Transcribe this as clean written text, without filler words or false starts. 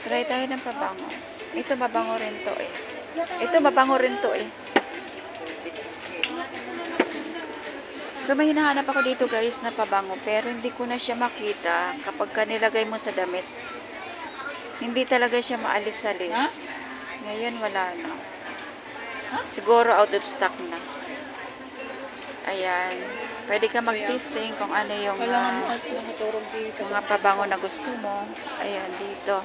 Try tayo ng pabango. Ito mabango rin to eh. Ito mabango rin to eh. So may hinahanap ako dito guys na pabango, pero hindi ko na siya makita kapag nilagay mo sa damit. Hindi talaga siya maalis-alis. Ngayon wala na. Siguro out of stock na. Ayan. Pwede ka mag-tasting kung ano yung mga pabango na gusto mo. Ayan, dito.